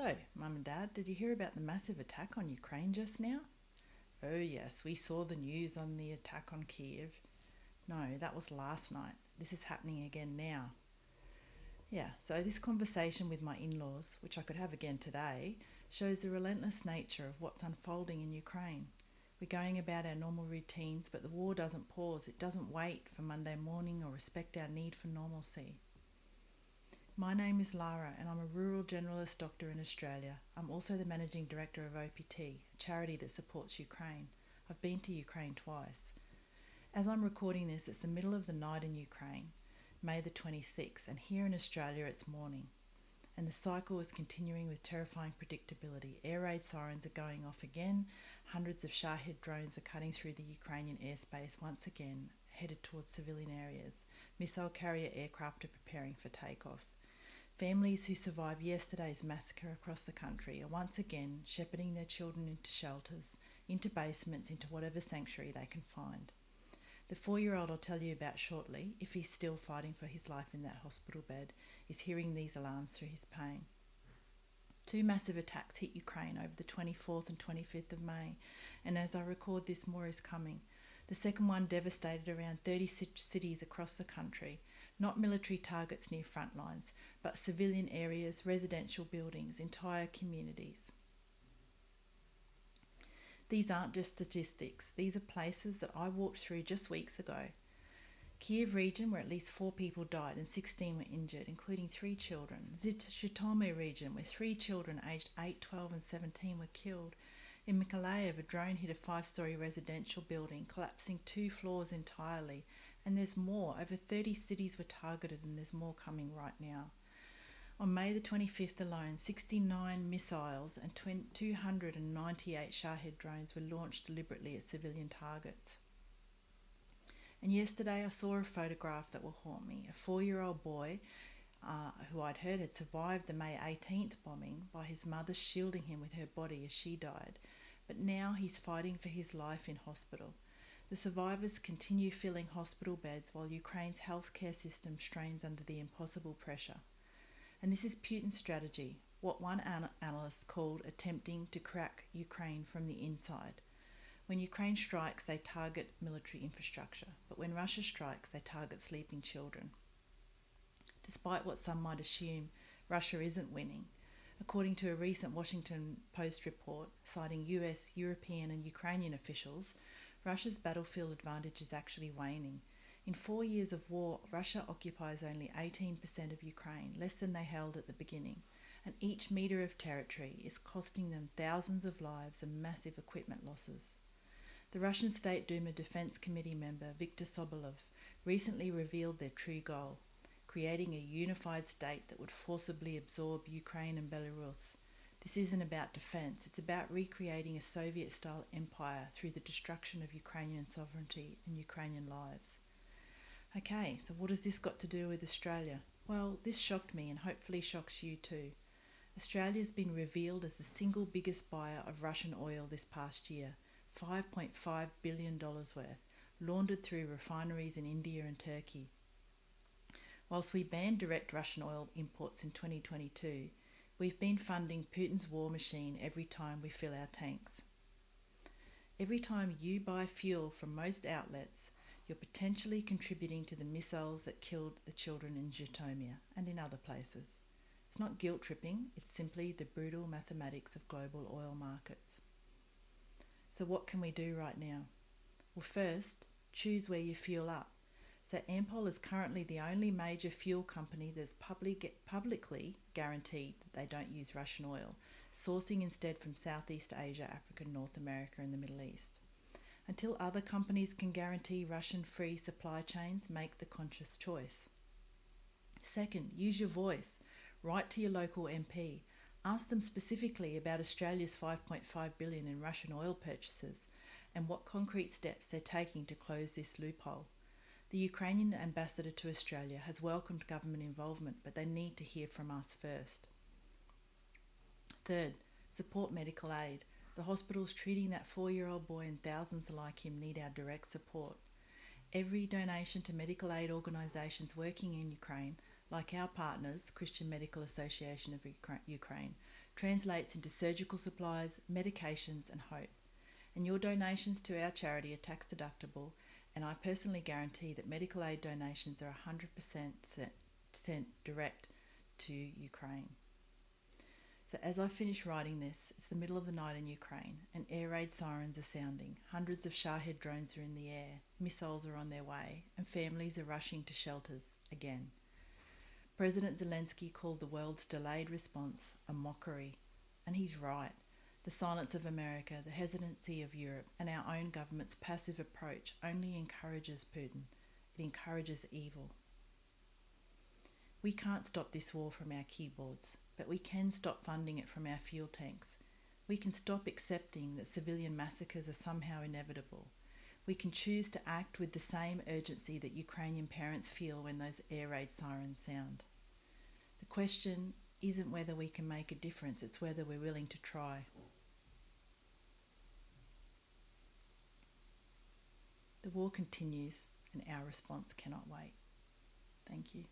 So, Mum and Dad, did you hear about the massive attack on Ukraine just now? Oh, yes, we saw the news on the attack on Kiev. No, that was last night. This is happening again now. Yeah, so this conversation with my in laws, which I could have again today, shows the relentless nature of what's unfolding in Ukraine. We're going about our normal routines, but the war doesn't pause. It doesn't wait for Monday morning or respect our need for normalcy. My name is Lara and I'm a rural generalist doctor in Australia. I'm also the managing director of OPT, a charity that supports Ukraine. I've been to Ukraine twice. As I'm recording this, it's the middle of the night in Ukraine, May the 26th, and here in Australia it's morning. And the cycle is continuing with terrifying predictability. Air raid sirens are going off again. Hundreds of Shahed drones are cutting through the Ukrainian airspace once again, headed towards civilian areas. Missile carrier aircraft are preparing for takeoff. Families who survived yesterday's massacre across the country are once again shepherding their children into shelters, into basements, into whatever sanctuary they can find. The 4-year-old I'll tell you about shortly, if he's still fighting for his life in that hospital bed, is hearing these alarms through his pain. 2 massive attacks hit Ukraine over the 24th and 25th of May, and as I record this, more is coming. The second one devastated around 30 cities across the country, not military targets near front lines, but civilian areas, residential buildings, entire communities. These aren't just statistics, these are places that I walked through just weeks ago. Kiev region, where at least 4 people died and 16 were injured, including 3 children. Zhytomyr region, where 3 children aged 8, 12 and 17 were killed. In Mykolaiv, a drone hit a 5-storey residential building, collapsing 2 floors entirely. And there's more. Over 30 cities were targeted, and there's more coming right now. On May the 25th alone, 69 missiles and 298 Shahed drones were launched deliberately at civilian targets. And yesterday I saw a photograph that will haunt me. A 4-year-old boy who I'd heard had survived the May 18th bombing by his mother shielding him with her body as she died. But now he's fighting for his life in hospital. The survivors continue filling hospital beds while Ukraine's healthcare system strains under the impossible pressure. And this is Putin's strategy, what one analyst called attempting to crack Ukraine from the inside. When Ukraine strikes, they target military infrastructure, but when Russia strikes, they target sleeping children. Despite what some might assume, Russia isn't winning. According to a recent Washington Post report citing US, European and Ukrainian officials, Russia's battlefield advantage is actually waning. In 4 years of war, Russia occupies only 18% of Ukraine, less than they held at the beginning, and each metre of territory is costing them thousands of lives and massive equipment losses. The Russian State Duma Defense Committee member Viktor Sobolov recently revealed their true goal, creating a unified state that would forcibly absorb Ukraine and Belarus. This isn't about defence, it's about recreating a Soviet-style empire through the destruction of Ukrainian sovereignty and Ukrainian lives. Okay, so what has this got to do with Australia? Well, this shocked me and hopefully shocks you too. Australia's been revealed as the single biggest buyer of Russian oil this past year, $5.5 billion worth, laundered through refineries in India and Turkey. Whilst we banned direct Russian oil imports in 2022, we've been funding Putin's war machine every time we fill our tanks. Every time you buy fuel from most outlets, you're potentially contributing to the missiles that killed the children in Zhytomyr and in other places. It's not guilt-tripping, it's simply the brutal mathematics of global oil markets. So what can we do right now? Well, first, choose where you fuel up. So Ampol is currently the only major fuel company that's publicly guaranteed that they don't use Russian oil, sourcing instead from Southeast Asia, Africa, North America and the Middle East. Until other companies can guarantee Russian-free supply chains, make the conscious choice. Second, use your voice. Write to your local MP. Ask them specifically about Australia's $5.5 billion in Russian oil purchases and what concrete steps they're taking to close this loophole. The Ukrainian ambassador to Australia has welcomed government involvement, but they need to hear from us first. Third, support medical aid. The hospitals treating that 4-year-old boy and thousands like him need our direct support. Every donation to medical aid organisations working in Ukraine, like our partners, Christian Medical Association of Ukraine, translates into surgical supplies, medications, and hope. And your donations to our charity are tax deductible, and I personally guarantee that medical aid donations are 100% sent direct to Ukraine. So as I finish writing this, it's the middle of the night in Ukraine, and air raid sirens are sounding. Hundreds of Shahed drones are in the air, missiles are on their way, and families are rushing to shelters again. President Zelensky called the world's delayed response a mockery, and he's right. The silence of America, the hesitancy of Europe, and our own government's passive approach only encourages Putin. It encourages evil. We can't stop this war from our keyboards, but we can stop funding it from our fuel tanks. We can stop accepting that civilian massacres are somehow inevitable. We can choose to act with the same urgency that Ukrainian parents feel when those air raid sirens sound. The question isn't whether we can make a difference, it's whether we're willing to try. The war continues, and our response cannot wait. Thank you.